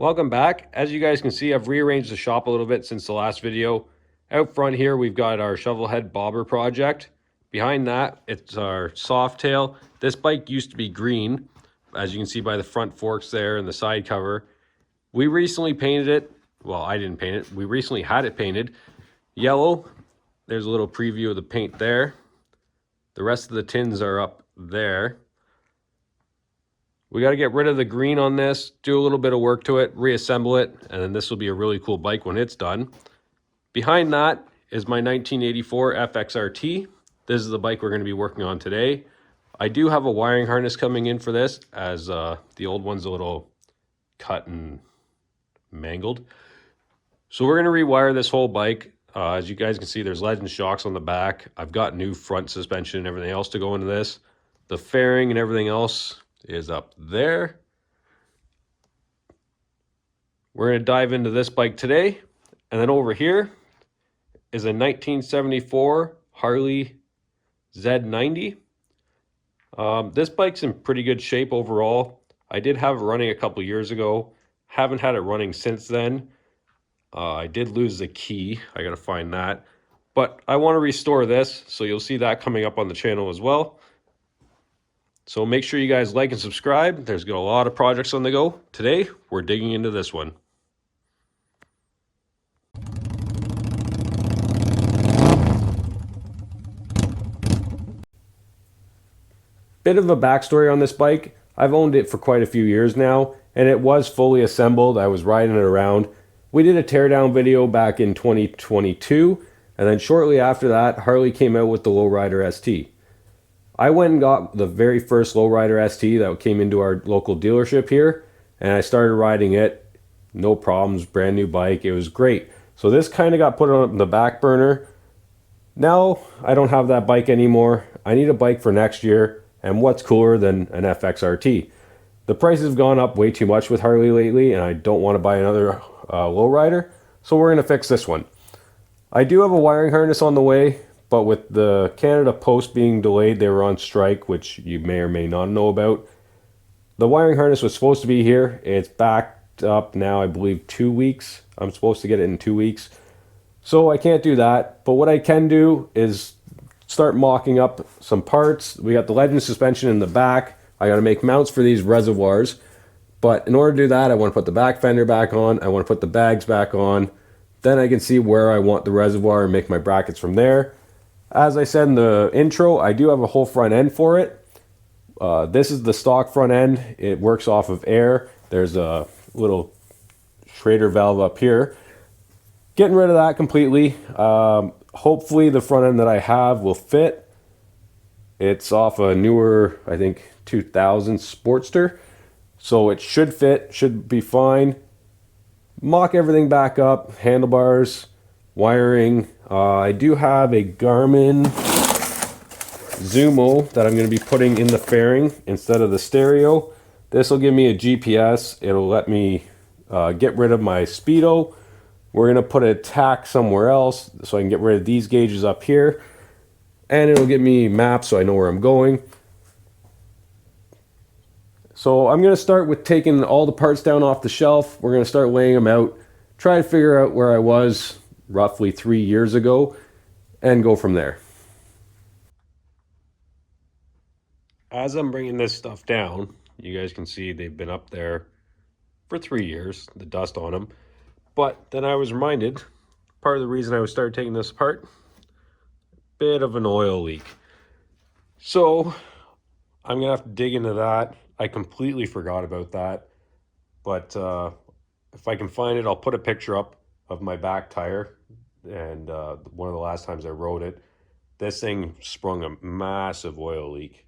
Welcome back. As you guys can see, I've rearranged the shop a little bit since the last video. Out front here, we've got our shovel head bobber project. Behind that, it's our soft tail. This bike used to be green, as you can see by the front forks there and the side cover. We recently painted it. Well, I didn't paint it. We recently had it painted yellow. There's a little preview of the paint there. The rest of the tins are up there. We got to get rid of the green on this, do a little bit of work to it, reassemble it, and then this will be a really cool bike when it's done. Behind that is my 1984 Fxrt. This is the bike we're going to be working on today. I do have a wiring harness coming in for this, as the old one's a little cut and mangled. So we're going to rewire this whole bike. As you guys can see, there's Legend shocks on the back. I've got new front suspension and everything else to go into this. The fairing and everything else is up there. We're going to dive into this bike today. And then over here is a 1974 Harley Z90. This bike's in pretty good shape overall. I did have it running a couple years ago. Haven't had it running since then. I did lose the key. I got to find that. But I want to restore this, so you'll see that coming up on the channel as well. So make sure you guys like and subscribe. There's got a lot of projects on the go. Today, we're digging into this one. Bit of a backstory on this bike. I've owned it for quite a few years now, and it was fully assembled. I was riding it around. We did a teardown video back in 2022, and then shortly after that, Harley came out with the Lowrider ST. I went and got the very first Lowrider ST that came into our local dealership here, and I started riding it. No problems, brand new bike. It was great. So this kind of got put on the back burner. Now I don't have that bike anymore. I need a bike for next year, and what's cooler than an FXRT? The prices have gone up way too much with Harley lately, and I don't want to buy another Lowrider, so we're going to fix this one. I do have a wiring harness on the way, but with the Canada Post being delayed, they were on strike, which you may or may not know about. The wiring harness was supposed to be here. It's backed up now, I believe, 2 weeks. I'm supposed to get it in 2 weeks. So I can't do that. But what I can do is start mocking up some parts. We got the Legend suspension in the back. I got to make mounts for these reservoirs. But in order to do that, I want to put the back fender back on. I want to put the bags back on. Then I can see where I want the reservoir and make my brackets from there. As I said in the intro, I do have a whole front end for it. This is the stock front end. It works off of air. There's a little Schrader valve up here. Getting rid of that completely. Hopefully the front end that I have will fit. It's off a newer, I think, 2000 Sportster. So it should fit, should be fine. Mock everything back up, handlebars, wiring. I do have a Garmin Zumo that I'm going to be putting in the fairing instead of the stereo. This will give me a GPS. It'll let me get rid of my speedo. We're going to put a tack somewhere else so I can get rid of these gauges up here. And it'll give me maps so I know where I'm going. So I'm going to start with taking all the parts down off the shelf. We're going to start laying them out. Try to figure out where I was roughly 3 years ago and go from there. As I'm bringing this stuff down, you guys can see they've been up there for 3 years, the dust on them. But then I was reminded, part of the reason I started taking this apart, bit of an oil leak. So I'm going to have to dig into that. I completely forgot about that. But if I can find it, I'll put a picture up of my back tire. And one of the last times I rode it, this thing sprung a massive oil leak,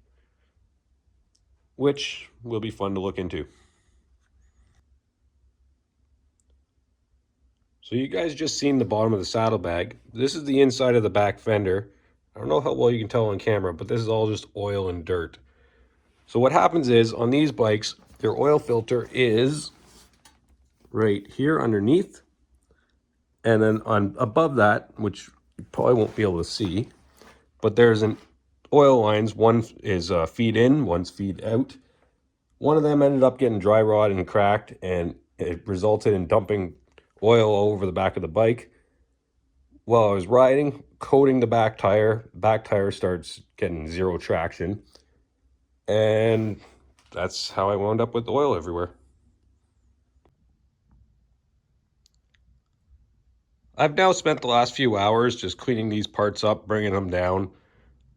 which will be fun to look into. So you guys just seen the bottom of the saddlebag. This is the inside of the back fender. I don't know how well you can tell on camera, but this is all just oil and dirt. So what happens is, on these bikes, their oil filter is right here underneath. And then on above that, which you probably won't be able to see, but there's an oil lines. One is feed in, one's feed out. One of them ended up getting dry rot and cracked, and It resulted in dumping oil all over the back of the bike. While I was riding, coating the back tire starts getting zero traction. And that's how I wound up with oil everywhere. I've now spent the last few hours just cleaning these parts up, bringing them down,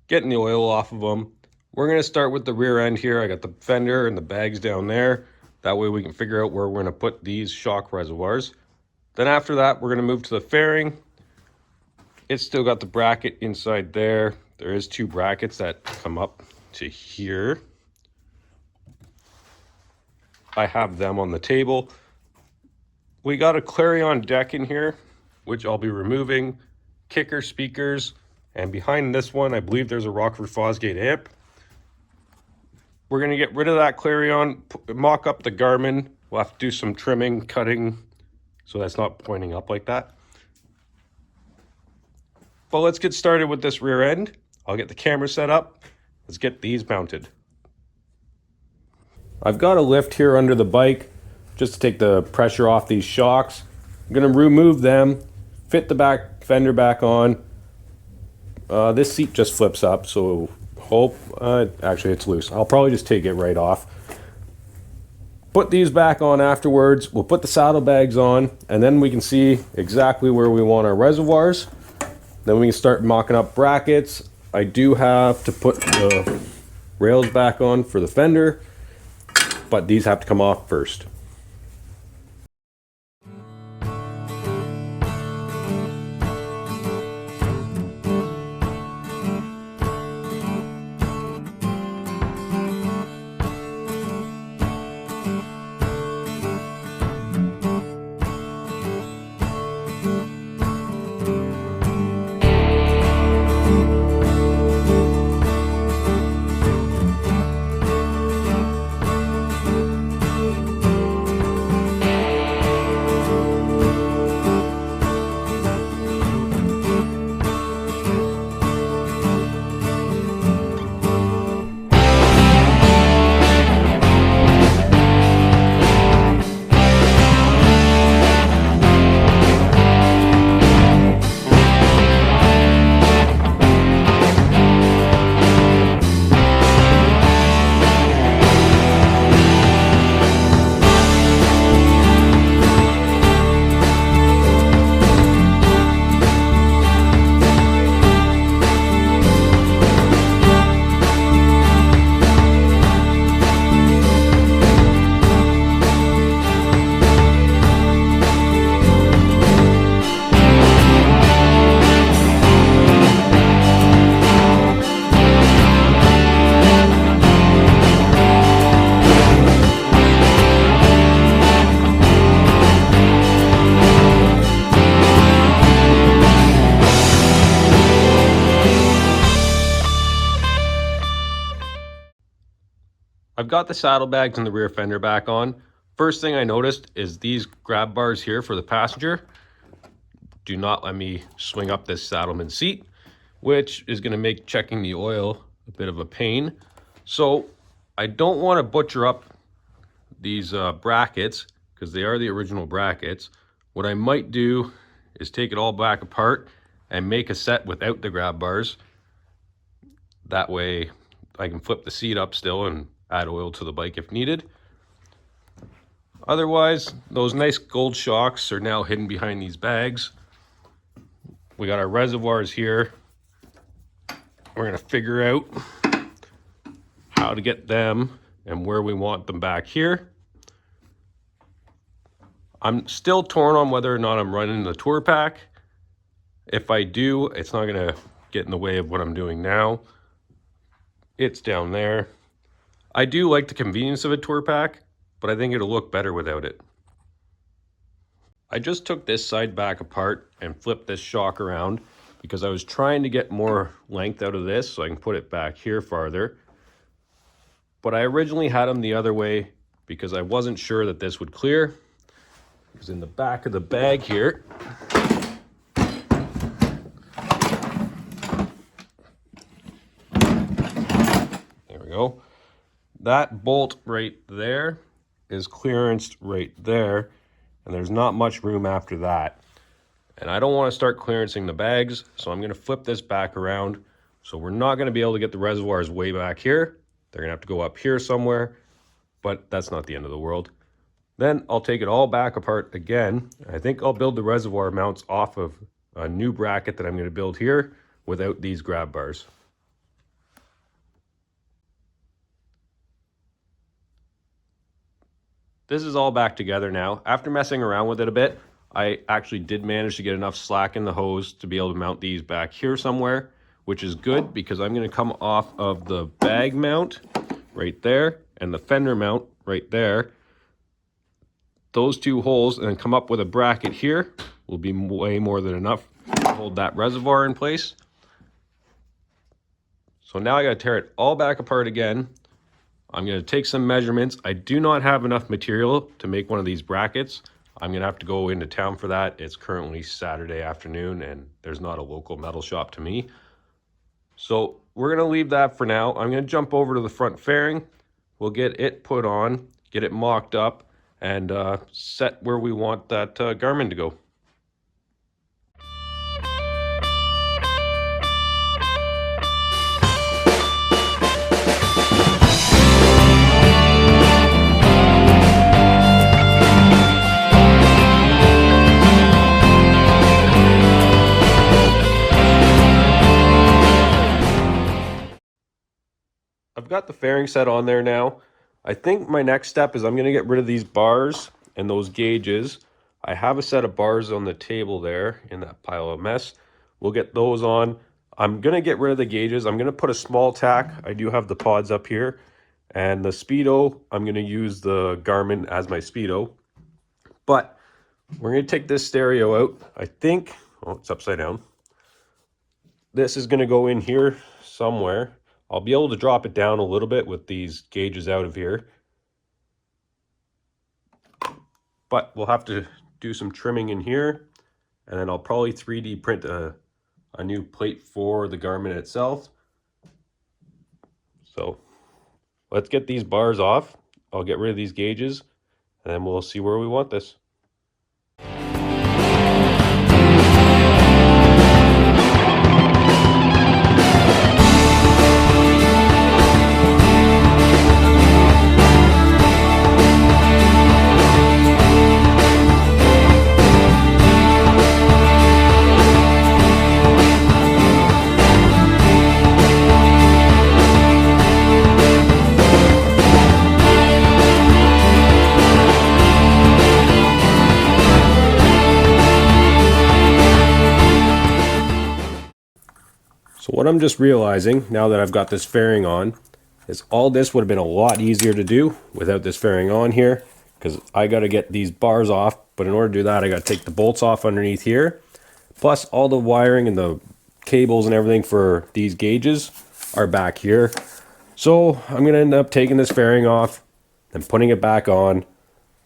getting the oil off of them. We're going to start with the rear end here. I got the fender and the bags down there. That way we can figure out where we're going to put these shock reservoirs. Then after that, we're going to move to the fairing. It's still got the bracket inside there. There is two brackets that come up to here. I have them on the table. We got a Clarion deck in here, which I'll be removing, kicker speakers, and behind this one, I believe there's a Rockford Fosgate amp. We're gonna get rid of that Clarion, mock up the Garmin. We'll have to do some trimming, cutting, so that's not pointing up like that. But let's get started with this rear end. I'll get the camera set up. Let's get these mounted. I've got a lift here under the bike just to take the pressure off these shocks. I'm gonna remove them, fit the back fender back on. This seat just flips up, so actually it's loose. I'll probably just take it right off. Put these back on afterwards. We'll put the saddlebags on, and then we can see exactly where we want our reservoirs. Then we can start mocking up brackets. I do have to put the rails back on for the fender, but these have to come off first. I've got the saddlebags and the rear fender back on. First thing I noticed is these grab bars here for the passenger do not let me swing up this saddleman seat, which is going to make checking the oil a bit of a pain. So I don't want to butcher up these brackets because they are the original brackets. What I might do is take it all back apart and make a set without the grab bars. That way I can flip the seat up still and add oil to the bike if needed. Otherwise, those nice gold shocks are now hidden behind these bags. We got our reservoirs here. We're gonna figure out how to get them and where we want them back here. I'm still torn on whether or not I'm running the tour pack. If I do, it's not gonna get in the way of what I'm doing now. It's down there. I do like the convenience of a tour pack, but I think it'll look better without it. I just took this side back apart and flipped this shock around because I was trying to get more length out of this so I can put it back here farther. But I originally had them the other way because I wasn't sure that this would clear. Because in the back of the bag here, there we go. That bolt right there is clearanced right there, and there's not much room after that. And I don't want to start clearancing the bags, so I'm going to flip this back around. So we're not going to be able to get the reservoirs way back here. They're going to have to go up here somewhere, but that's not the end of the world. Then I'll take it all back apart again. I think I'll build the reservoir mounts off of a new bracket that I'm going to build here without these grab bars. This is all back together now. After messing around with it a bit, I actually did manage to get enough slack in the hose to be able to mount these back here somewhere, which is good because I'm going to come off of the bag mount right there and the fender mount right there. Those two holes, and then come up with a bracket here will be way more than enough to hold that reservoir in place. So now I got to tear it all back apart again. I'm going to take some measurements. I do not have enough material to make one of these brackets. I'm going to have to go into town for that. It's currently Saturday afternoon and there's not a local metal shop to me. So we're going to leave that for now. I'm going to jump over to the front fairing. We'll get it put on, get it mocked up, and set where we want that Garmin to go. I've got the fairing set on there now. I think my next step is I'm going to get rid of these bars and those gauges. I have a set of bars on the table there in that pile of mess. We'll get those on. I'm going to get rid of the gauges. I'm going to put a small tack. I do have the pods up here. And the Speedo, I'm going to use the Garmin as my Speedo. But we're going to take this stereo out. I think, oh, it's upside down. This is going to go in here somewhere. I'll be able to drop it down a little bit with these gauges out of here. But we'll have to do some trimming in here. And then I'll probably 3D print a new plate for the Garmin itself. So let's get these bars off. I'll get rid of these gauges. And then we'll see where we want this. So what I'm just realizing now that I've got this fairing on is all this would have been a lot easier to do without this fairing on here, because I got to get these bars off. But in order to do that, I got to take the bolts off underneath here. Plus all the wiring and the cables and everything for these gauges are back here. So I'm going to end up taking this fairing off and putting it back on.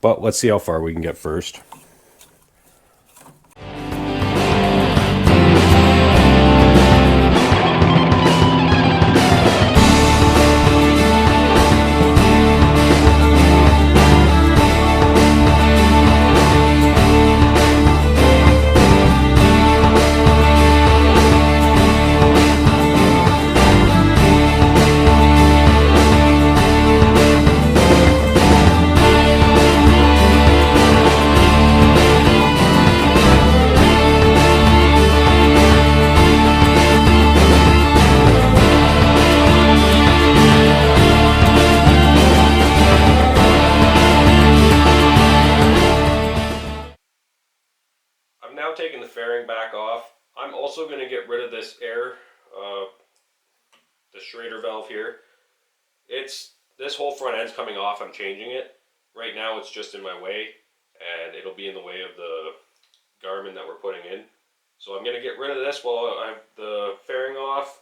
But let's see how far we can get first. I'm now taking the fairing back off. I'm also going to get rid of this air, the Schrader valve here. This whole front end's coming off. I'm changing it. Right now it's just in my way, and it'll be in the way of the Garmin that we're putting in. So I'm going to get rid of this while I have the fairing off.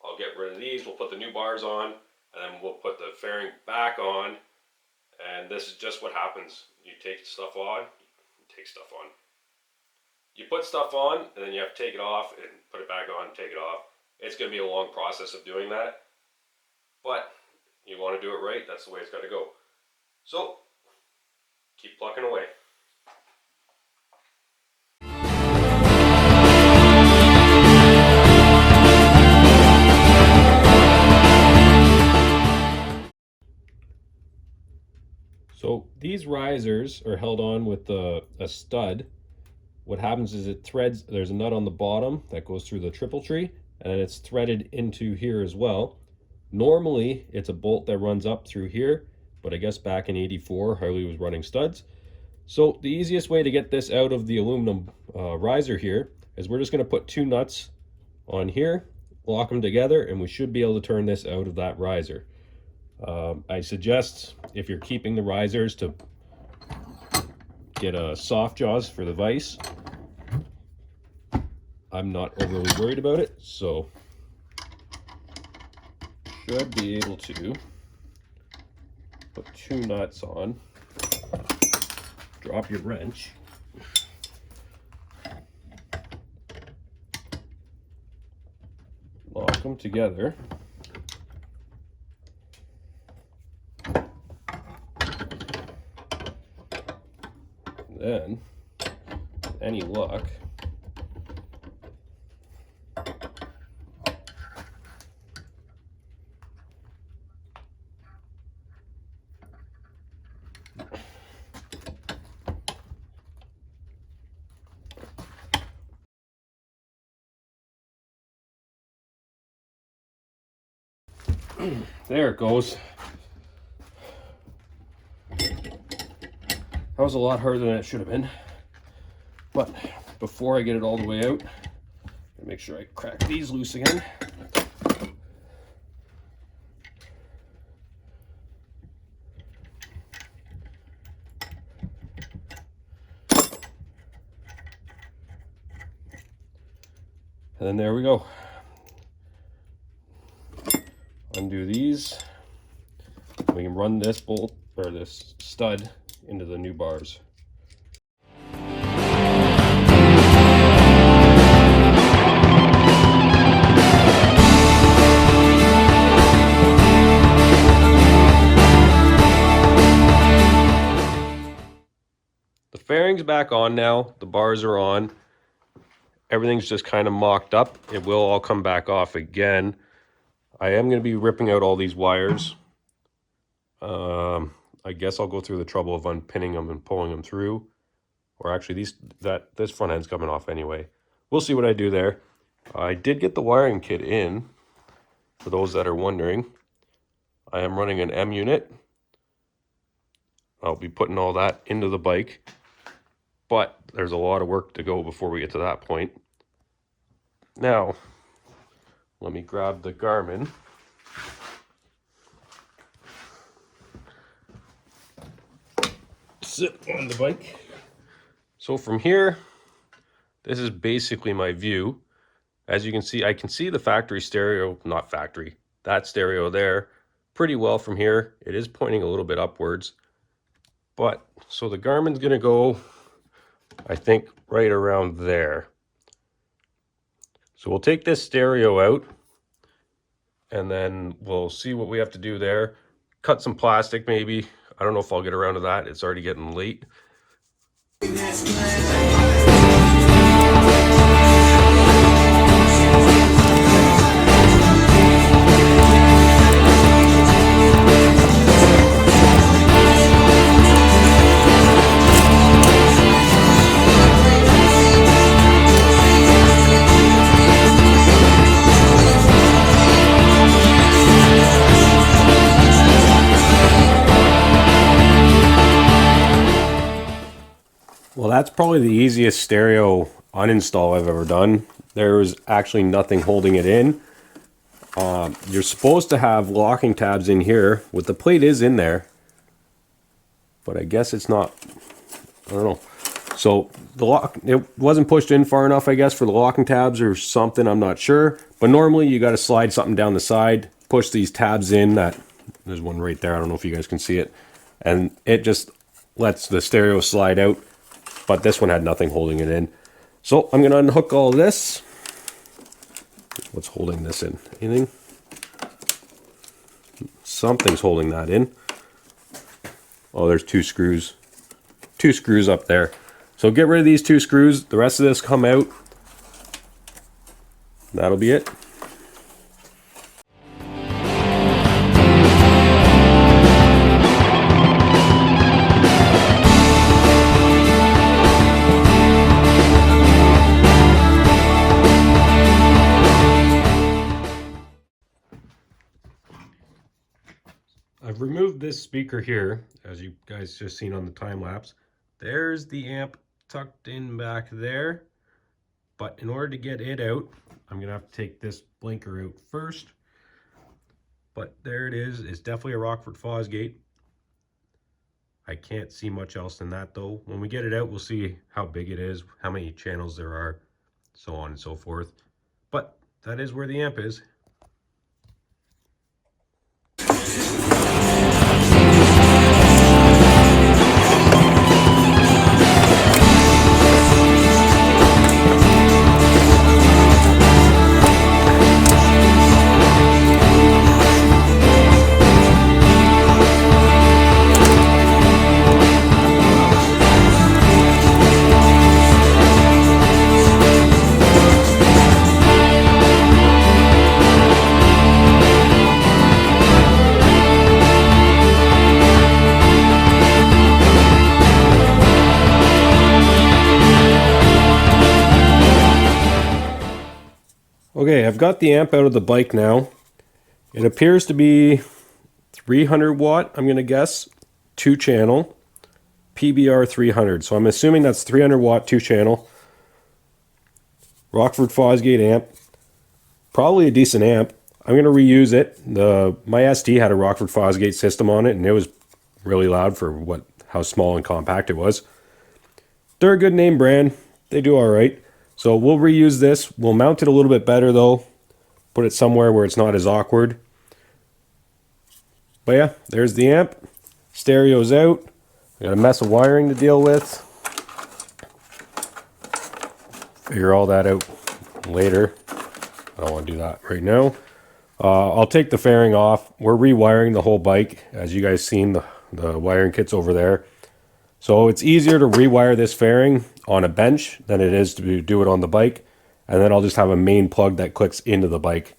I'll get rid of these. We'll put the new bars on, and then we'll put the fairing back on. And this is just what happens. You take stuff on, you take stuff on. You put stuff on, and then you have to take it off and put it back on, take it off. It's going to be a long process of doing that. But you want to do it right, that's the way it's got to go. So plucking away. So these risers are held on with a stud. What happens is it threads, there's a nut on the bottom that goes through the triple tree, and it's threaded into here as well. Normally it's a bolt that runs up through here, but I guess back in '84 Harley was running studs. So the easiest way to get this out of the aluminum riser here is we're just going to put 2 nuts on here, lock them together, and we should be able to turn this out of that riser. I suggest, if you're keeping the risers, to get a soft jaws for the vise. I'm not overly worried about it, so should be able to put 2 nuts on, drop your wrench, lock them together, then with any luck there it goes. That was a lot harder than it should have been. But before I get it all the way out, make sure I crack these loose again. And then there we go. Undo these. We can run this bolt, or this stud, into the new bars. The fairing's back on now, the bars are on. Everything's just kind of mocked up. It will all come back off again. I am going to be ripping out all these wires. I guess I'll go through the trouble of unpinning them and pulling them through. Or actually, this front end's coming off anyway. We'll see what I do there. I did get the wiring kit in, for those that are wondering. I am running an M unit. I'll be putting all that into the bike. But there's a lot of work to go before we get to that point. Now, let me grab the Garmin. Sit on the bike. So from here, this is basically my view. As you can see, I can see the factory stereo, not factory, that stereo there, pretty well from here. It is pointing a little bit upwards. But, so the Garmin's gonna go, I think, right around there. So we'll take this stereo out, and then we'll see what we have to do there. Cut some plastic maybe. I don't know if I'll get around to that. It's already getting late. Well, that's probably the easiest stereo uninstall I've ever done. There was actually nothing holding it in. You're supposed to have locking tabs in here. The plate is in there, but I guess it's not. I don't know. So the lock, it wasn't pushed in far enough, I guess, for the locking tabs or something. I'm not sure. But normally you got to slide something down the side, push these tabs in. There's one right there. I don't know if you guys can see it, and it just lets the stereo slide out. But this one had nothing holding it in. So I'm going to unhook all this. What's holding this in? Anything? Something's holding that in. Oh, there's 2 screws. two screws up there. So get rid of these two screws, the rest of this come out. That'll be it. I've removed this speaker here, as you guys just seen on the time lapse. There's the amp tucked in back there. But in order to get it out, I'm gonna have to take this blinker out first. But there it is. It's definitely a Rockford Fosgate. I can't see much else than that though. When we get it out, we'll see how big it is, how many channels there are, so on and so forth. But that is where the amp is. Okay, I've got the amp out of the bike now. It appears to be 300 watt, I'm going to guess, 2-channel, PBR 300. So I'm assuming that's 300 watt 2-channel. Rockford Fosgate amp. Probably a decent amp. I'm going to reuse it. My ST had a Rockford Fosgate system on it, and it was really loud for how small and compact it was. They're a good name brand. They do all right. So we'll reuse this. We'll mount it a little bit better though. Put it somewhere where it's not as awkward. But yeah, there's the amp. Stereo's out. I got a mess of wiring to deal with. Figure all that out later. I don't want to do that right now. I'll take the fairing off. We're rewiring the whole bike. As you guys seen, the wiring kit's over there. So it's easier to rewire this fairing on a bench than it is to do it on the bike. And then I'll just have a main plug that clicks into the bike.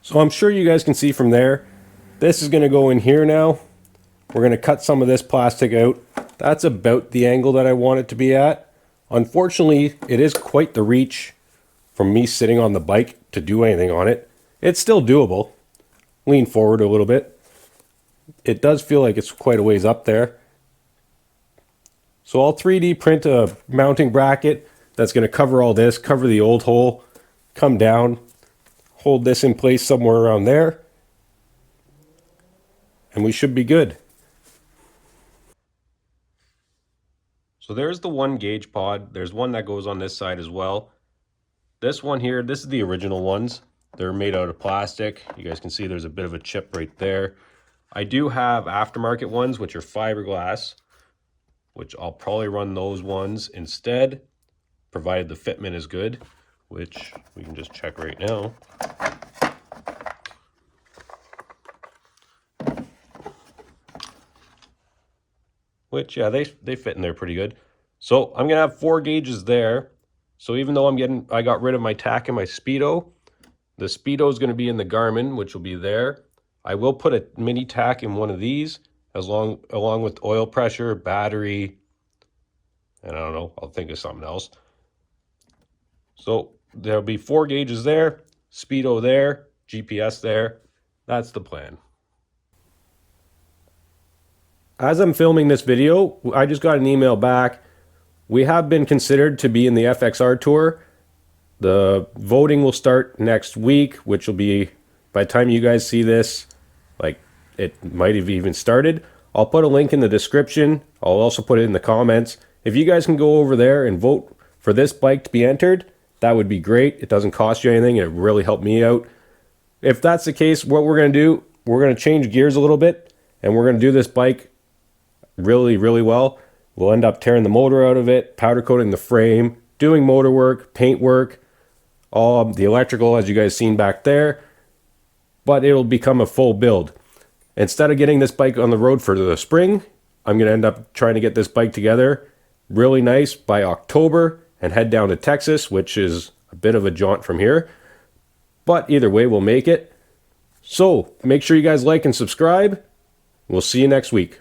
So I'm sure you guys can see from there, this is going to go in here now. We're going to cut some of this plastic out. That's about the angle that I want it to be at. Unfortunately, it is quite the reach from me sitting on the bike to do anything on it. It's still doable. Lean forward a little bit. It does feel like it's quite a ways up there. So I'll 3D print a mounting bracket that's going to cover all this, cover the old hole, come down, hold this in place somewhere around there, and we should be good. So there's the 1 gauge pod. There's one that goes on this side as well. This one here, this is the original ones. They're made out of plastic. You guys can see there's a bit of a chip right there. I do have aftermarket ones, which are fiberglass, which I'll probably run those ones instead, provided the fitment is good, which we can just check right now. Which, yeah, they fit in there pretty good. So I'm gonna have 4 gauges there. So even though I got rid of my tack and my Speedo, the Speedo is gonna be in the Garmin, which will be there. I will put a mini tack in one of these, along with oil pressure, battery, and I don't know, I'll think of something else. So there'll be 4 gauges there, Speedo there, GPS there. That's the plan. As I'm filming this video, I just got an email back. We have been considered to be in the FXR tour. The voting will start next week, which will be, by the time you guys see this, like, it might have even started. I'll put a link in the description. I'll also put it in the comments. If you guys can go over there and vote for this bike to be entered, that would be great. It doesn't cost you anything. It really helped me out. If that's the case, what we're going to do, we're going to change gears a little bit, and we're going to do this bike really, really well. We'll end up tearing the motor out of it, powder coating the frame, doing motor work, paint work, all the electrical, as you guys seen back there. But it'll become a full build. Instead of getting this bike on the road for the spring, I'm going to end up trying to get this bike together really nice by October and head down to Texas, which is a bit of a jaunt from here. But either way, we'll make it. So make sure you guys like and subscribe. We'll see you next week.